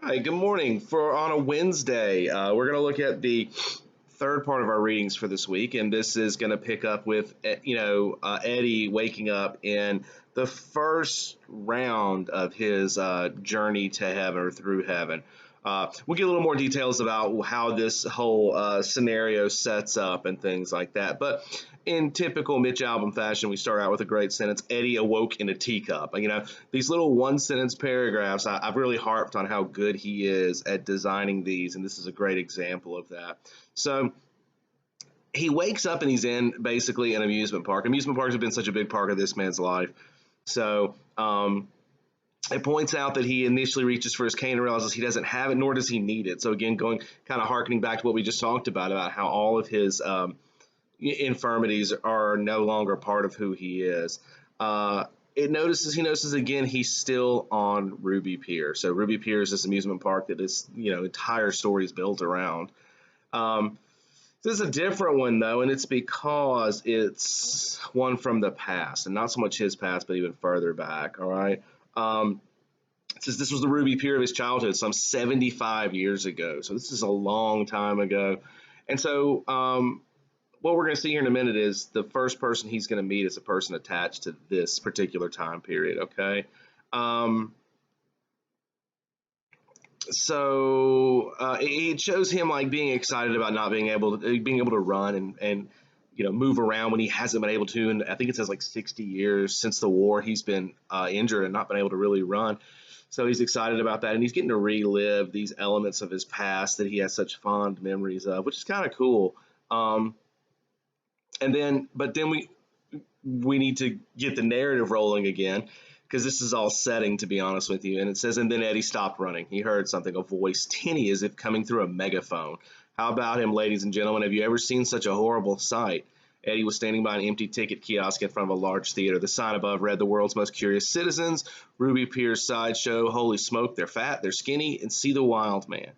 Hi, good morning. For on a Wednesday, we're going to look at the third part of our readings for this week, and this is going to pick up with Eddie waking up in the first round of his journey to heaven or through heaven. We'll get a little more details about how this whole scenario sets up and things like that. But in typical Mitch Albom fashion, we start out with a great sentence. Eddie awoke in a teacup. These little one sentence paragraphs, I've really harped on how good he is at designing these, and this is a great example of that. So he wakes up and he's in basically an amusement park. Amusement parks have been such a big part of this man's life. So it points out that he initially reaches for his cane and realizes he doesn't have it, nor does he need it. So again, going kind of harkening back to what we just talked about how all of his infirmities are no longer part of who he is. He notices again he's still on Ruby Pier. So Ruby Pier is this amusement park that this entire story is built around. This is a different one though, and it's because it's one from the past, and not so much his past, but even further back. All right. It says this was the Ruby Pier of his childhood, some 75 years ago. So this is a long time ago. And so what we're going to see here in a minute is the first person he's going to meet is a person attached to this particular time period. Okay. It shows him like being excited about not being able to run and move around when he hasn't been able to. And I think it says like 60 years since the war he's been injured and not been able to really run. So he's excited about that, and he's getting to relive these elements of his past that he has such fond memories of, which is kind of cool. But then we need to get the narrative rolling again, because this is all setting, to be honest with you. And it says, and then Eddie stopped running. He heard something, a voice, tinny as if coming through a megaphone. How about him, ladies and gentlemen? Have you ever seen such a horrible sight? Eddie was standing by an empty ticket kiosk in front of a large theater. The sign above read, "The world's most curious citizens, Ruby Pierce sideshow. Holy smoke, they're fat, they're skinny, and see the wild man."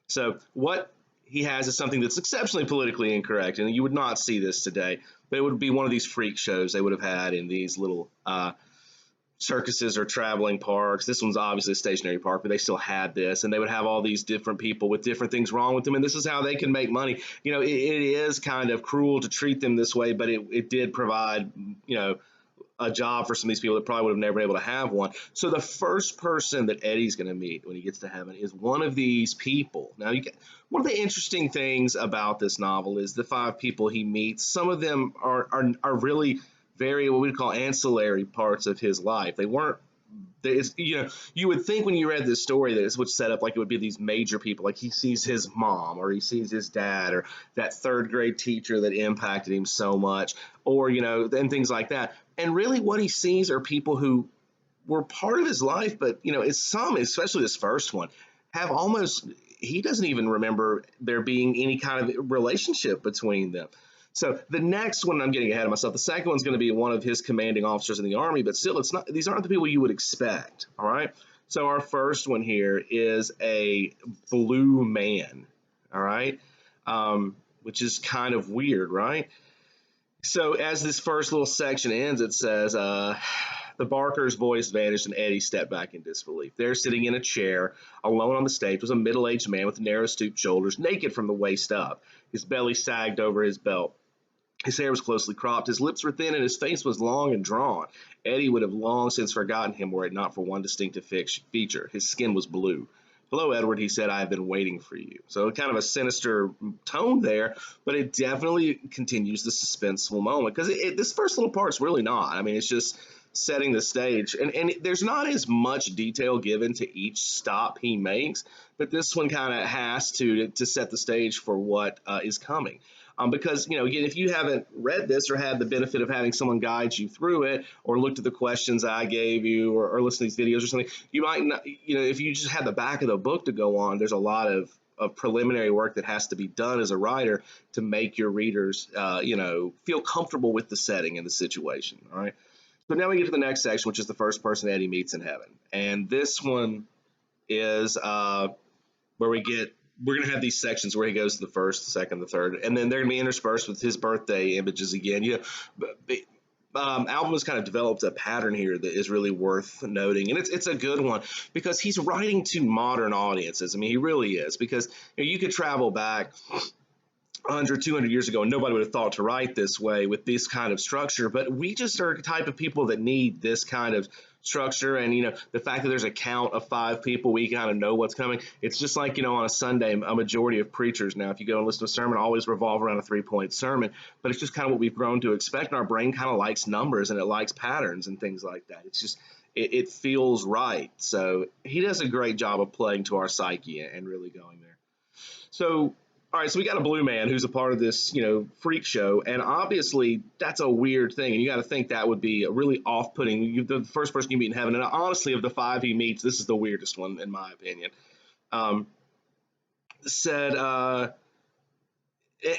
So what he has is something that's exceptionally politically incorrect, and you would not see this today. But it would be one of these freak shows they would have had in these little circuses or traveling parks. This one's obviously a stationary park, but they still had this, and they would have all these different people with different things wrong with them, and this is how they can make money. It is kind of cruel to treat them this way, but it did provide, a job for some of these people that probably would have never been able to have one. So the first person that Eddie's going to meet when he gets to heaven is one of these people. Now, one of the interesting things about this novel is the five people he meets. Some of them are really very what we call ancillary parts of his life. They weren't. You would think when you read this story that this would set up like it would be these major people, like he sees his mom or he sees his dad or that third grade teacher that impacted him so much, or and things like that. And really, what he sees are people who were part of his life, but especially this first one, have almost he doesn't even remember there being any kind of relationship between them. So the next one, I'm getting ahead of myself. The second one's going to be one of his commanding officers in the army, but still, it's not. These aren't the people you would expect. All right. So our first one here is a blue man. All right, which is kind of weird, right? So as this first little section ends, it says, the Barker's voice vanished and Eddie stepped back in disbelief. There, sitting in a chair, alone on the stage, was a middle-aged man with narrow, stooped shoulders, naked from the waist up. His belly sagged over his belt. His hair was closely cropped, his lips were thin, and his face was long and drawn. Eddie would have long since forgotten him were it not for one distinctive feature. His skin was blue. "Hello, Edward," he said. "I have been waiting for you." So kind of a sinister tone there, but it definitely continues the suspenseful moment, because this first little part's really not. I mean, it's just setting the stage, and there's not as much detail given to each stop he makes, but this one kind of has to set the stage for what is coming. Because again, if you haven't read this or had the benefit of having someone guide you through it, or looked at the questions I gave you, or listened to these videos or something, you might not, if you just had the back of the book to go on, there's a lot of preliminary work that has to be done as a writer to make your readers feel comfortable with the setting and the situation. All right. So now we get to the next section, which is the first person Eddie meets in heaven, and this one is where we're going to have these sections where he goes to the first, the second, the third, and then they're going to be interspersed with his birthday images again. Album has kind of developed a pattern here that is really worth noting, and it's a good one because he's writing to modern audiences. I mean, he really is, because you could travel back 100, 200 years ago, and nobody would have thought to write this way with this kind of structure. But we just are the type of people that need this kind of structure. And, the fact that there's a count of 5 people, we kind of know what's coming. It's just like, on a Sunday, a majority of preachers now, if you go and listen to a sermon, always revolve around a 3-point sermon. But it's just kind of what we've grown to expect. And our brain kind of likes numbers and it likes patterns and things like that. It's just, it feels right. So he does a great job of playing to our psyche and really going there. So, all right, so we got a blue man who's a part of this, freak show, and obviously that's a weird thing, and you got to think that would be a really off-putting. The first person you meet in heaven, and honestly, of the 5 he meets, this is the weirdest one in my opinion. Said,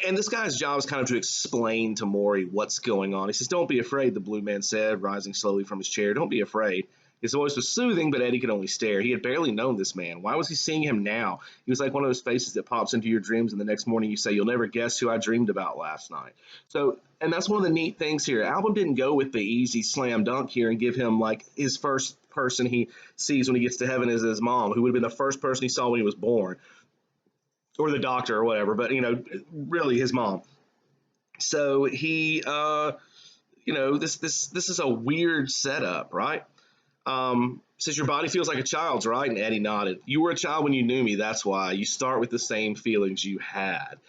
and this guy's job is kind of to explain to Maury what's going on. He says, "Don't be afraid," the blue man said, rising slowly from his chair. "Don't be afraid." His voice was soothing, but Eddie could only stare. He had barely known this man. Why was he seeing him now? He was like one of those faces that pops into your dreams, and the next morning you say, "You'll never guess who I dreamed about last night." So, and that's one of the neat things here. Album didn't go with the easy slam dunk here and give him like his first person he sees when he gets to heaven is his mom, who would have been the first person he saw when he was born, or the doctor or whatever, but really his mom. So he, this is a weird setup, right? Says your body feels like a child's, right? And Eddie nodded. "You were a child when you knew me, that's why. You start with the same feelings you had."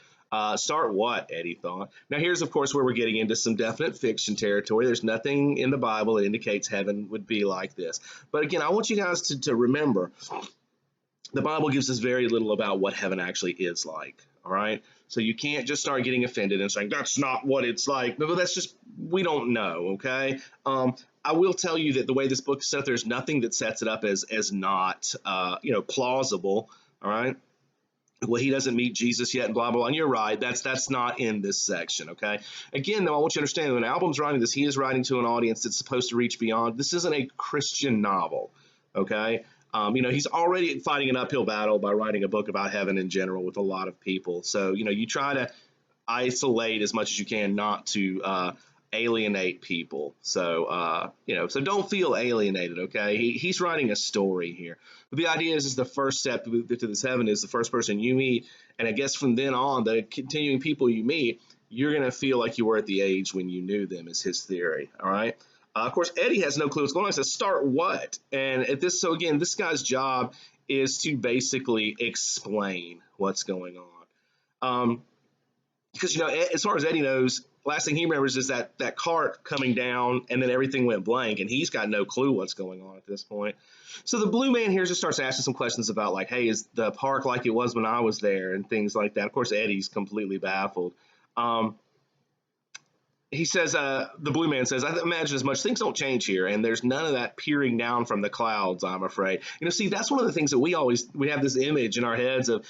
Start what? Eddie thought. Now here's, of course, where we're getting into some definite fiction territory. There's nothing in the Bible that indicates heaven would be like this. But again, I want you guys to remember, the Bible gives us very little about what heaven actually is like, all right? So you can't just start getting offended and saying, "That's not what it's like." But that's just, we don't know, okay? I will tell you that the way this book is set, there's nothing that sets it up as not, plausible, all right? Well, he doesn't meet Jesus yet, and blah, blah, blah. And you're right, that's not in this section, okay? Again, though, I want you to understand, when Album's writing this, he is writing to an audience that's supposed to reach beyond. This isn't a Christian novel, okay? He's already fighting an uphill battle by writing a book about heaven in general with a lot of people. So, you try to isolate as much as you can not to alienate people. So, so don't feel alienated, okay? He's writing a story here. But the idea is the first step to this heaven is the first person you meet. And I guess from then on, the continuing people you meet, you're going to feel like you were at the age when you knew them, is his theory, all right? Of course, Eddie has no clue what's going on. He says, "Start what?" And so again, this guy's job is to basically explain what's going on. Because, as far as Eddie knows, last thing he remembers is that cart coming down, and then everything went blank, and he's got no clue what's going on at this point. So the blue man here just starts asking some questions about, like, hey, is the park like it was when I was there, and things like that. Of course, Eddie's completely baffled. He says, the blue man says, "I imagine as much. Things don't change here, and there's none of that peering down from the clouds, I'm afraid." See, that's one of the things that we have this image in our heads of,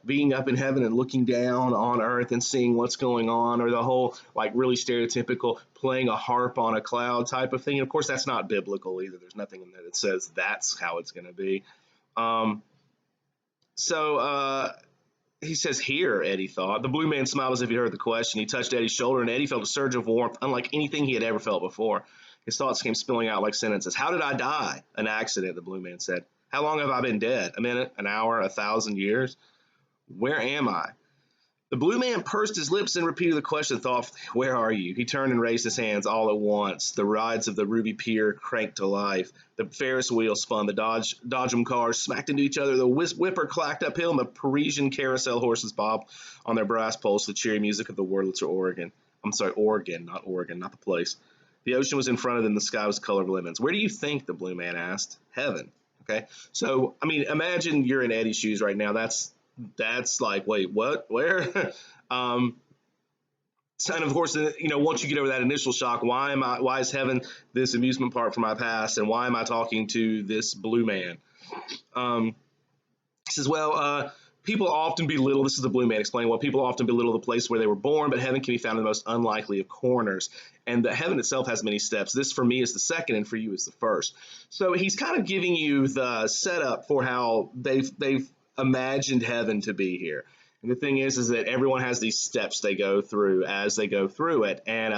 being up in heaven and looking down on earth and seeing what's going on, or the whole, like, really stereotypical playing a harp on a cloud type of thing. And of course, that's not biblical either. There's nothing in there that says that's how it's going to be. He says, "Here," Eddie thought. The blue man smiled as if he heard the question. He touched Eddie's shoulder, and Eddie felt a surge of warmth, unlike anything he had ever felt before. His thoughts came spilling out like sentences. "How did I die?" "An accident," the blue man said. "How long have I been dead? A minute? An hour? 1,000 years? Where am I?" The blue man pursed his lips and repeated the question thoughtfully. "Where are you?" He turned and raised his hands all at once. The rides of the Ruby Pier cranked to life. The Ferris wheel spun. The Dodgem cars smacked into each other. The whipper clacked uphill, and the Parisian carousel horses bobbed on their brass poles to the cheery music of the Wurlitzer organ. I'm sorry, Oregon, not Oregon, not the place. The ocean was in front of them. The sky was the color of lemons. "Where do you think?" the blue man asked. "Heaven." Okay, so imagine you're in Eddie's shoes right now. That's like, wait, what? Where? So, and of course, once you get over that initial shock, why is heaven this amusement park from my past, and why am I talking to this blue man? He says, well, people often belittle, this is the blue man explaining, well, people often belittle the place where they were born, but heaven can be found in the most unlikely of corners. And the heaven itself has many steps. This for me is the second, and for you is the first. So he's kind of giving you the setup for how they've imagined heaven to be here. And the thing is that everyone has these steps they go through as they go through it. And,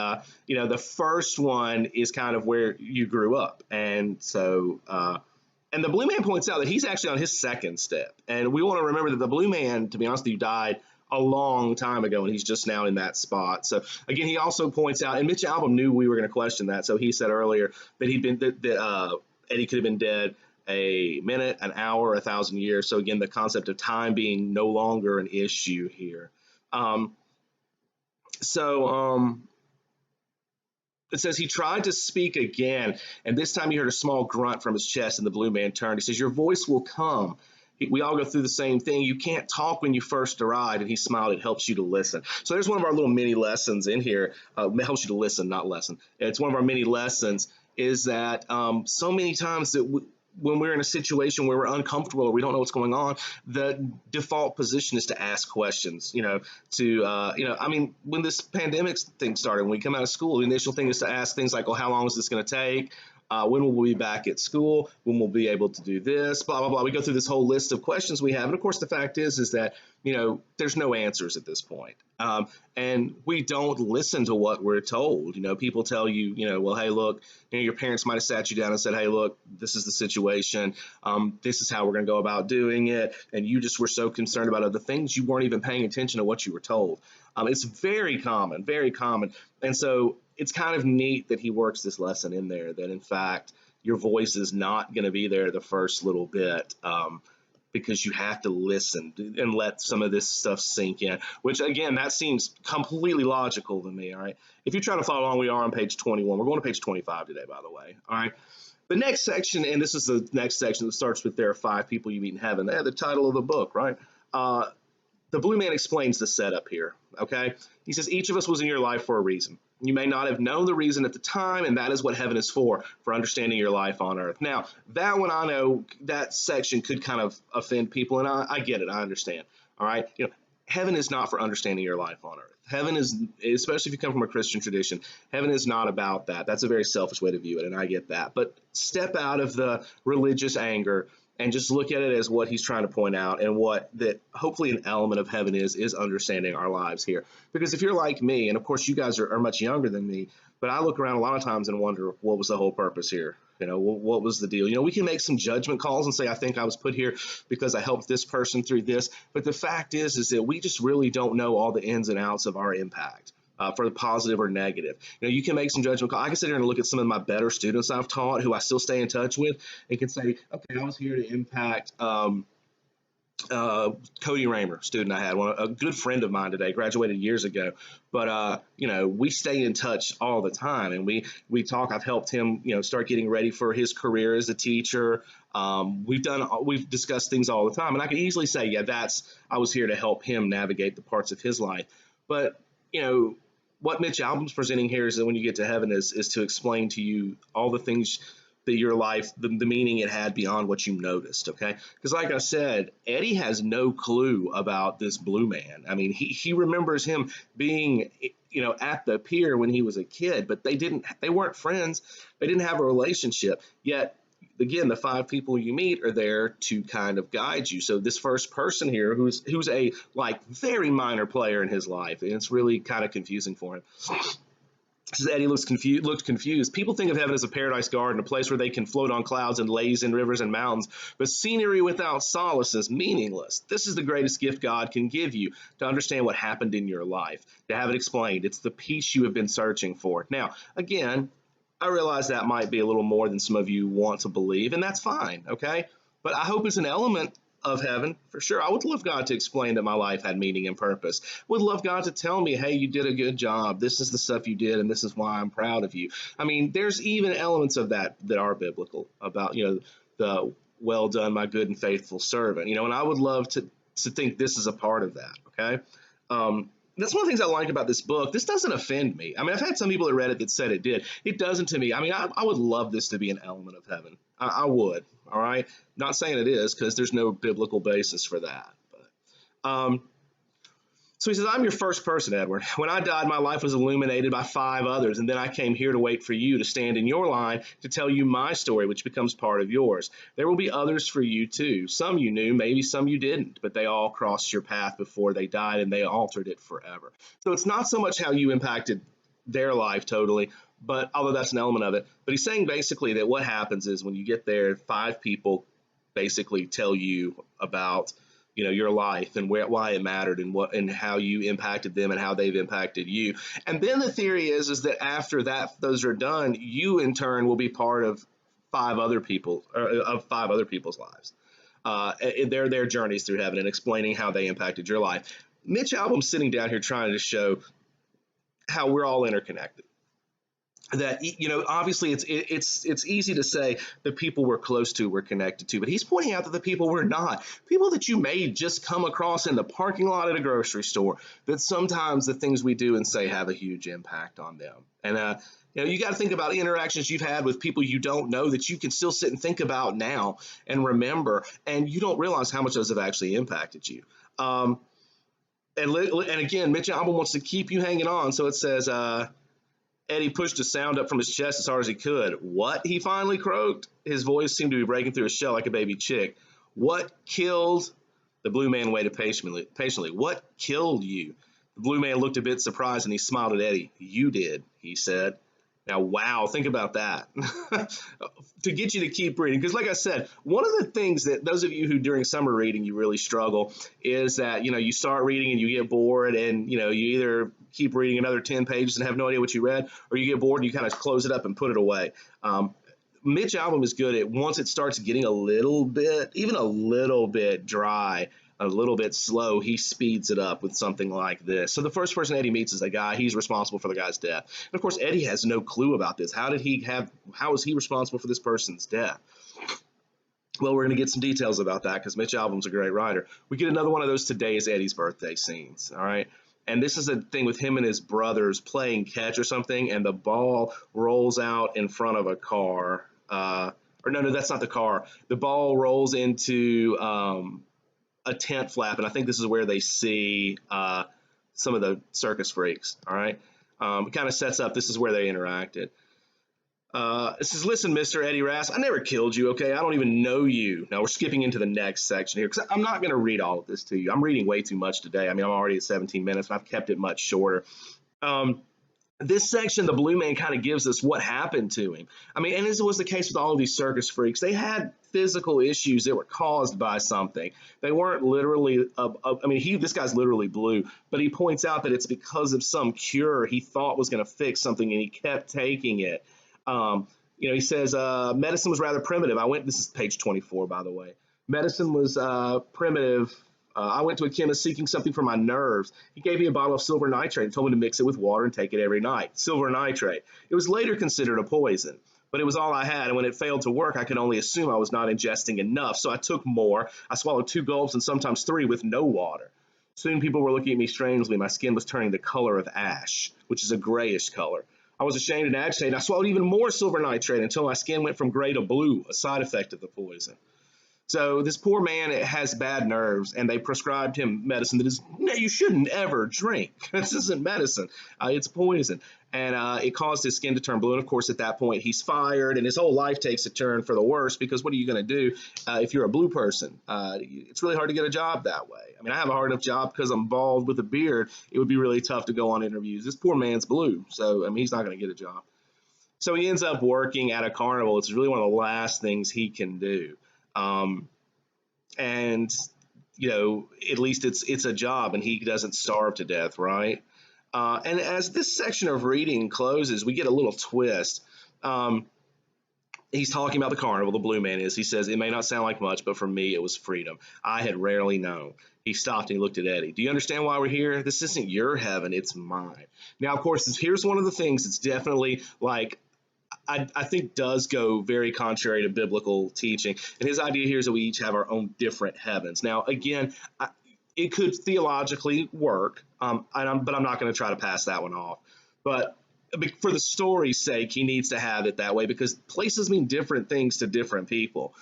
the first one is kind of where you grew up. And the Blue Man points out that he's actually on his second step. And we want to remember that the Blue Man, to be honest with you, died a long time ago, and he's just now in that spot. So again, he also points out, and Mitch Albom knew we were going to question that. So he said earlier that Eddie could have been dead a minute, an hour, 1,000 years. So again, the concept of time being no longer an issue here. Um, so it says he tried to speak again, and this time he heard a small grunt from his chest, and the Blue Man turned. He says, "Your voice will come." We all go through the same thing. You can't talk when you first arrive. And he smiled. It helps you to listen. So there's one of our little mini lessons in here. It helps you to listen, not lesson. It's one of our mini lessons is that so many times that when we're in a situation where we're uncomfortable or we don't know what's going on, the default position is to ask questions. When this pandemic thing started, when we come out of school, the initial thing is to ask things like, "Well, how long is this going to take? When will we be back at school? When we'll be able to do this? Blah blah blah." We go through this whole list of questions we have, and of course, the fact is that there's no answers at this point, and we don't listen to what we're told. People tell you, well, hey, look, your parents might have sat you down and said, "Hey, look, this is the situation. This is how we're going to go about doing it," and you just were so concerned about other things, you weren't even paying attention to what you were told. It's very common, very common, and so it's kind of neat that he works this lesson in there that in fact your voice is not going to be there the first little bit, because you have to listen and let some of this stuff sink in, which again, that seems completely logical to me. All right, if you're trying to follow along, we are on page 21. We're going to page 25 today, by the way. All right, the next section, and this is the next section that starts with "There are 5 people you meet in heaven." They have the title of the book, right? The Blue Man explains the setup here, okay? He says, "Each of us was in your life for a reason. You may not have known the reason at the time, and that is what heaven is for understanding your life on earth." Now, that one, I know that section could kind of offend people, and I get it. I understand, all right? Heaven is not for understanding your life on earth. Heaven is, especially if you come from a Christian tradition, heaven is not about that. That's a very selfish way to view it, and I get that. But step out of the religious anger and just look at it as what he's trying to point out, and what that hopefully an element of heaven is understanding our lives here. Because if you're like me, and of course you guys are much younger than me, but I look around a lot of times and wonder, what was the whole purpose here? What was the deal? We can make some judgment calls and say, I think I was put here because I helped this person through this. But the fact is that we just really don't know all the ins and outs of our impact. For the positive or negative. You can make some judgment calls. I can sit here and look at some of my better students I've taught who I still stay in touch with and can say, okay, I was here to impact Cody Raymer, student I had, a good friend of mine today, graduated years ago. But we stay in touch all the time, and we talk. I've helped him, start getting ready for his career as a teacher. We've discussed things all the time, and I can easily say, yeah, I was here to help him navigate the parts of his life. But what Mitch Albom's presenting here is that when you get to heaven is to explain to you all the things that your life, the meaning it had beyond what you noticed, okay? Because like I said, Eddie has no clue about this Blue Man. I mean, he remembers him being, at the pier when he was a kid, but they weren't friends. They didn't have a relationship. Yet, again, the 5 people you meet are there to kind of guide you. So this first person here, who's a very minor player in his life, and it's really kind of confusing for him. Says Eddie looked confused. People think of heaven as a paradise garden, a place where they can float on clouds and laze in rivers and mountains, but scenery without solace is meaningless. This is the greatest gift God can give you, to understand what happened in your life, to have it explained. It's the peace you have been searching for. Now, again, I realize that might be a little more than some of you want to believe, and that's fine, okay? But I hope it's an element of heaven, for sure. I would love God to explain that my life had meaning and purpose. Would love God to tell me, hey, you did a good job. This is the stuff you did, and this is why I'm proud of you. I mean, there's even elements of that are biblical about, the well done, my good and faithful servant. And I would love to think this is a part of that, okay? That's one of the things I like about this book. This doesn't offend me. I mean, I've had some people that read it that said it did. It doesn't to me. I mean, I would love this to be an element of heaven. I would, all right? Not saying it is, because there's no biblical basis for that. But So he says, I'm your first person, Edward. When I died, my life was illuminated by 5 others, and then I came here to wait for you to stand in your line to tell you my story, which becomes part of yours. There will be others for you too. Some you knew, maybe some you didn't, but they all crossed your path before they died, and they altered it forever. So it's not so much how you impacted their life totally, but although that's an element of it, but he's saying basically that what happens is when you get there, 5 people basically tell you about your life and why it mattered and what and how you impacted them and how they've impacted you. And then the theory is that after that those are done, you in turn will be part of 5 other people of 5 other people's lives. Their journeys through heaven and explaining how they impacted your life. Mitch Albom's sitting down here trying to show how we're all interconnected, that obviously it's easy to say the people we're close to we're connected to, but he's pointing out that the people we're not, people that you may just come across in the parking lot at a grocery store, that sometimes the things we do and say have a huge impact on them. And you got to think about interactions you've had with people you don't know that you can still sit and think about now and remember, and you don't realize how much those have actually impacted you. And again, Mitch Albom wants to keep you hanging on, so it says Eddie pushed a sound up from his chest as hard as he could. What? He finally croaked. His voice seemed to be breaking through his shell like a baby chick. What killed? The blue man waited patiently. What killed you? The blue man looked a bit surprised and he smiled at Eddie. You did, he said. Now, wow, think about that. To get you to keep reading. Because like I said, one of the things that those of you who during summer reading you really struggle is that, you start reading and you get bored and, you either keep reading another 10 pages and have no idea what you read, or you get bored and you kind of close it up and put it away. Mitch Albom is good at once it starts getting a little bit, even a little bit dry, a little bit slow, he speeds it up with something like this. So the first person Eddie meets is a guy. He's responsible for the guy's death. And of course, Eddie has no clue about this. How is he responsible for this person's death? Well, we're going to get some details about that because Mitch Albom's a great writer. We get another one of those today is Eddie's birthday scenes. All right. And this is a thing with him and his brothers playing catch or something, and the ball rolls out in front of a car. Or no, that's not the car. The ball rolls into a tent flap, and I think this is where they see some of the circus freaks. All right, it kind of sets up this is where they interacted. It says, listen, Mr. Eddie Rask, I never killed you, okay? I don't even know you. Now we're skipping into the next section here because I'm not going to read all of this to you. I'm reading way too much today. I mean, I'm already at 17 minutes, and I've kept it much shorter. This section, the blue man kind of gives us what happened to him. I mean, and this was the case with all of these circus freaks. They had physical issues that were caused by something. They weren't literally, this guy's literally blue, but he points out that it's because of some cure he thought was going to fix something, and he kept taking it. He says, medicine was rather primitive. This is page 24, by the way. Medicine was primitive. I went to a chemist seeking something for my nerves. He gave me a bottle of silver nitrate and told me to mix it with water and take it every night. Silver nitrate. It was later considered a poison, but it was all I had, and when it failed to work, I could only assume I was not ingesting enough, so I took more. I swallowed 2 gulps and sometimes 3 with no water. Soon people were looking at me strangely. My skin was turning the color of ash, which is a grayish color. I was ashamed and agitated. I swallowed even more silver nitrate until my skin went from gray to blue, a side effect of the poison. So this poor man has bad nerves, and they prescribed him medicine that you shouldn't ever drink. This isn't medicine. It's poison. And it caused his skin to turn blue. And, of course, at that point, he's fired, and his whole life takes a turn for the worse because what are you going to do if you're a blue person? It's really hard to get a job that way. I mean, I have a hard enough job because I'm bald with a beard. It would be really tough to go on interviews. This poor man's blue, so, he's not going to get a job. So he ends up working at a carnival. It's really one of the last things he can do. And at least it's a job, and he doesn't starve to death, right? And as this section of reading closes, we get a little twist. He's talking about the carnival, the blue man is. He says, it may not sound like much, but for me, it was freedom. I had rarely known. He stopped and he looked at Eddie. Do you understand why we're here? This isn't your heaven, it's mine. Now, of course, here's one of the things that's definitely like, I think does go very contrary to biblical teaching. And his idea here is that we each have our own different heavens. Now, again, it could theologically work, but I'm not going to try to pass that one off. But for the story's sake, he needs to have it that way because places mean different things to different people.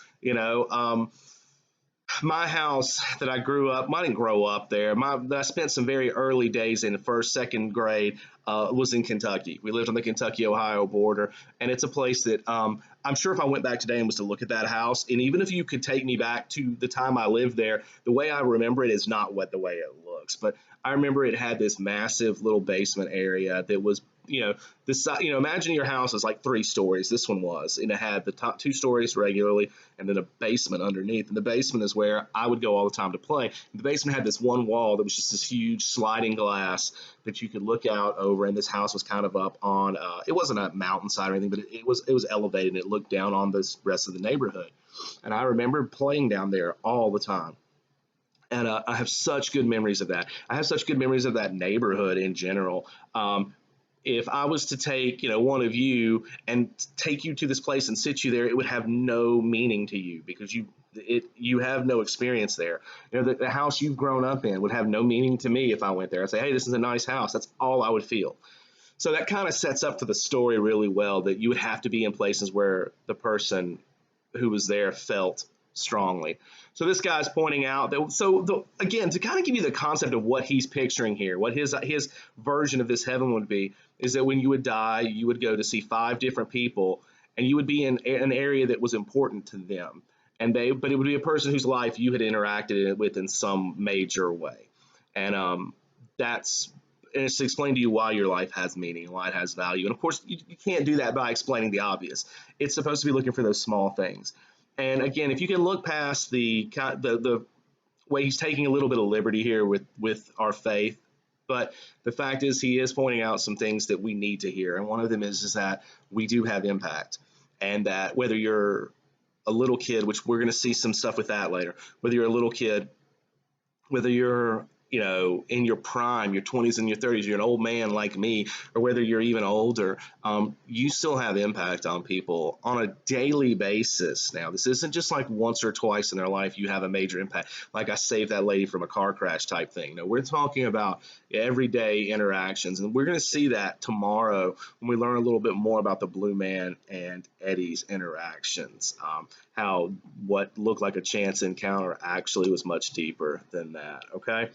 my house that I grew up, I didn't grow up there. I spent some very early days in first, second grade. Was in Kentucky. We lived on the Kentucky-Ohio border, and it's a place that I'm sure if I went back today and was to look at that house, and even if you could take me back to the time I lived there, the way I remember it is not what the way it looks. But I remember it had this massive little basement area that was, this, imagine your house is like 3 stories. This one was, and it had the top 2 stories regularly, and then a basement underneath. And the basement is where I would go all the time to play. The basement had this one wall that was just this huge sliding glass that you could look out over, and this house was kind of up on. It wasn't a mountainside or anything, but it was elevated, and it looked down on the rest of the neighborhood. And I remember playing down there all the time. And I have such good memories of that. I have such good memories of that neighborhood in general. If I was to take, one of you and take you to this place and sit you there, it would have no meaning to you because you have no experience there. The house you've grown up in would have no meaning to me if I went there. I'd say, hey, this is a nice house. That's all I would feel. So that kind of sets up for the story really well, that you would have to be in places where the person who was there felt strongly. So this guy's pointing out that, again, to kind of give you the concept of what he's picturing here, what his version of this heaven would be, is that when you would die, you would go to see 5 different people, and you would be in an area that was important to them. But it would be a person whose life you had interacted with in some major way. And it's to explain to you why your life has meaning, why it has value. And of course, you can't do that by explaining the obvious. It's supposed to be looking for those small things. And again, if you can look past the way he's taking a little bit of liberty here with our faith, but the fact is he is pointing out some things that we need to hear. And one of them is that we do have impact, and that whether you're a little kid, which we're going to see some stuff with that later, whether you're a little kid, whether you're in your prime, your 20s and your 30s, you're an old man like me, or whether you're even older, you still have impact on people on a daily basis. Now, this isn't just like once or twice in their life you have a major impact, like I saved that lady from a car crash type thing. No, we're talking about everyday interactions, and we're going to see that tomorrow when we learn a little bit more about the Blue Man and Eddie's interactions. How what looked like a chance encounter actually was much deeper than that, okay?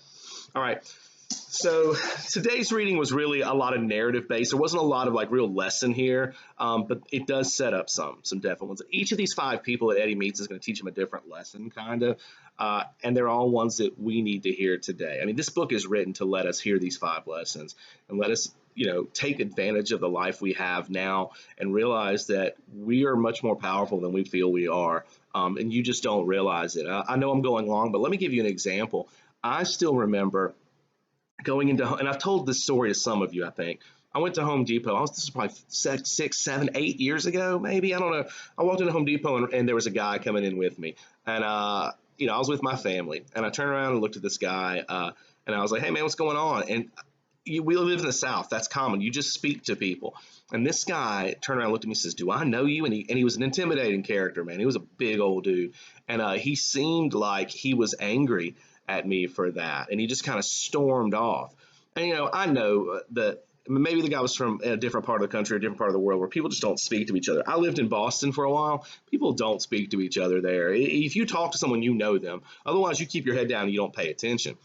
All right, so today's reading was really a lot of narrative based. There wasn't a lot of like real lesson here, but it does set up some definite ones. Each of these 5 people that Eddie meets is going to teach him a different lesson, kind of, and they're all ones that we need to hear today. I mean, this book is written to let us hear these 5 lessons and let us, take advantage of the life we have now and realize that we are much more powerful than we feel we are, and you just don't realize it. I know I'm going long, but let me give you an example. I still remember going into, and I've told this story to some of you, I think. I went to Home Depot. This was probably 6, 7, 8 years ago, maybe. I don't know. I walked into Home Depot, and there was a guy coming in with me. And, I was with my family. And I turned around and looked at this guy, and I was like, hey, man, what's going on? And we live in the South. That's common. You just speak to people. And this guy turned around and looked at me and says, do I know you? And he was an intimidating character, man. He was a big old dude. And he seemed like he was angry at me for that, and he just kind of stormed off. And I know that maybe the guy was from a different part of the country, a different part of the world, where people just don't speak to each other. I lived in Boston for a while. People don't speak to each other there. If you talk to someone, you know them. Otherwise, you keep your head down and you don't pay attention.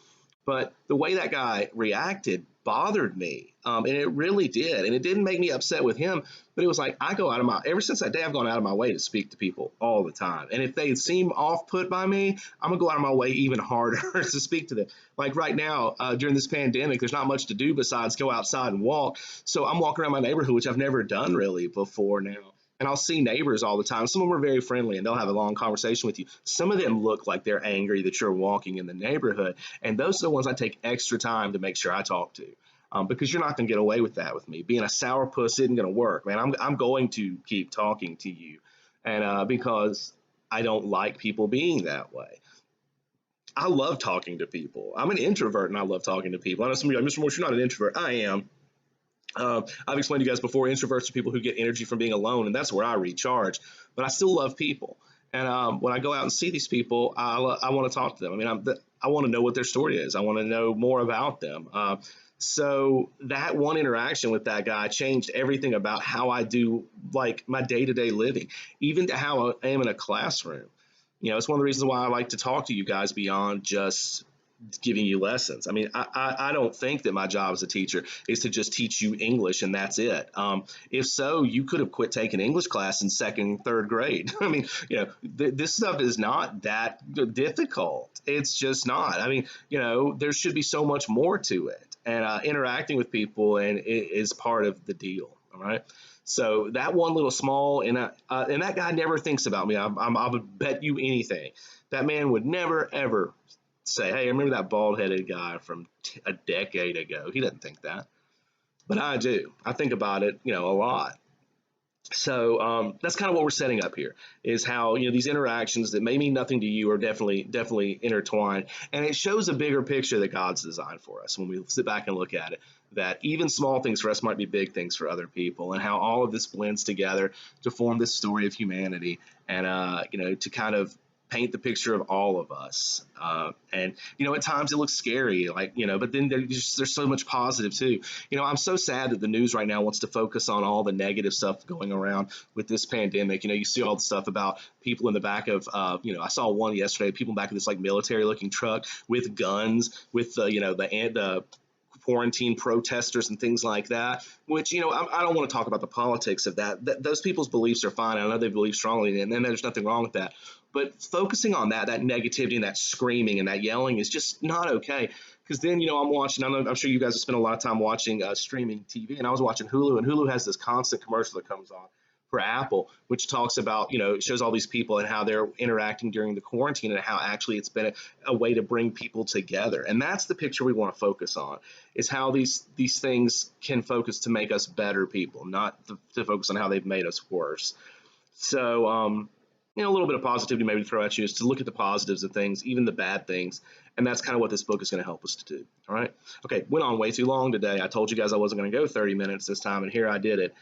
But the way that guy reacted bothered me, and it really did. And it didn't make me upset with him, but it was like ever since that day, I've gone out of my way to speak to people all the time. And if they seem off-put by me, I'm gonna go out of my way even harder to speak to them. Like right now, during this pandemic, there's not much to do besides go outside and walk. So I'm walking around my neighborhood, which I've never done really before now. And I'll see neighbors all the time. Some of them are very friendly and they'll have a long conversation with you. Some of them look like they're angry that you're walking in the neighborhood. And those are the ones I take extra time to make sure I talk to. Because you're not going to get away with that with me. Being a sourpuss isn't going to work, man. I'm going to keep talking to you. And because I don't like people being that way. I love talking to people. I'm an introvert and I love talking to people. I know some of you are like, Mr. Morse, you're not an introvert. I am. I've explained to you guys before, introverts are people who get energy from being alone, and that's where I recharge. But I still love people. And when I go out and see these people, I want to talk to them. I mean, I want to know what their story is. I want to know more about them. So that one interaction with that guy changed everything about how I do like my day-to-day living, even to how I am in a classroom. It's one of the reasons why I like to talk to you guys beyond just giving you lessons. I mean, I don't think that my job as a teacher is to just teach you English and that's it. If so, you could have quit taking English class in second, third grade. I mean, this stuff is not that difficult. It's just not. I mean, there should be so much more to it, and interacting with people and it is part of the deal. All right. So that one little small and that guy never thinks about me. I would bet you anything. That man would never ever say, "Hey, I remember that bald-headed guy from a decade ago." He doesn't think that, but I do. I think about it, a lot. So that's kind of what we're setting up here is how these interactions that may mean nothing to you are definitely intertwined, and it shows a bigger picture that God's designed for us when we sit back and look at it. That even small things for us might be big things for other people, and how all of this blends together to form this story of humanity, and to kind of paint the picture of all of us. And at times it looks scary, like but then there's so much positive too. I'm so sad that the news right now wants to focus on all the negative stuff going around with this pandemic. You see all the stuff about people in the back of, I saw one yesterday, people in the back of this like military looking truck with guns, with the quarantine protesters and things like that, which, I don't want to talk about the politics of that. Those people's beliefs are fine. I know they believe strongly, and there's nothing wrong with that. But focusing on that negativity and that screaming and that yelling is just not okay. Because then, I'm watching, I'm sure you guys have spent a lot of time watching streaming TV, and I was watching Hulu, and Hulu has this constant commercial that comes on for Apple, which talks about, it shows all these people and how they're interacting during the quarantine and how actually it's been a way to bring people together. And that's the picture we want to focus on, is how these things can focus to make us better people, not to focus on how they've made us worse. So, a little bit of positivity maybe to throw at you is to look at the positives of things, even the bad things. And that's kind of what this book is going to help us to do. All right. Okay. Went on way too long today. I told you guys I wasn't going to go 30 minutes this time, and here I did it.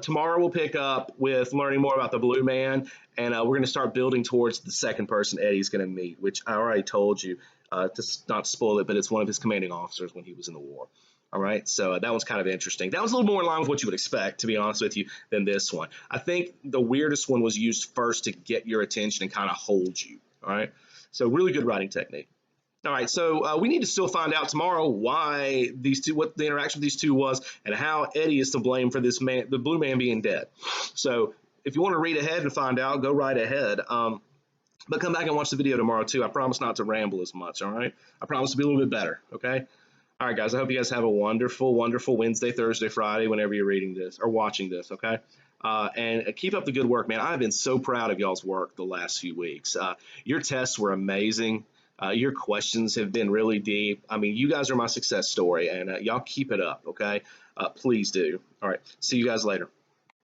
Tomorrow we'll pick up with learning more about the Blue Man, and we're going to start building towards the second person Eddie's going to meet, which I already told you to not spoil it, but it's one of his commanding officers when he was in the war. All right, so that was kind of interesting. That was a little more in line with what you would expect, to be honest with you, than this one. I think the weirdest one was used first to get your attention and kind of hold you. All right, so really good writing technique. All right, so we need to still find out tomorrow why what the interaction with these two was, and how Eddie is to blame for this man, the Blue Man, being dead. So if you want to read ahead and find out, go right ahead. But come back and watch the video tomorrow too. I promise not to ramble as much. All right, I promise to be a little bit better. Okay. All right, guys. I hope you guys have a wonderful, wonderful Wednesday, Thursday, Friday, whenever you're reading this or watching this. Okay. And keep up the good work, man. I've been so proud of y'all's work the last few weeks. Your tests were amazing. Your questions have been really deep. I mean, you guys are my success story, and y'all keep it up, okay? Please do. All right. See you guys later.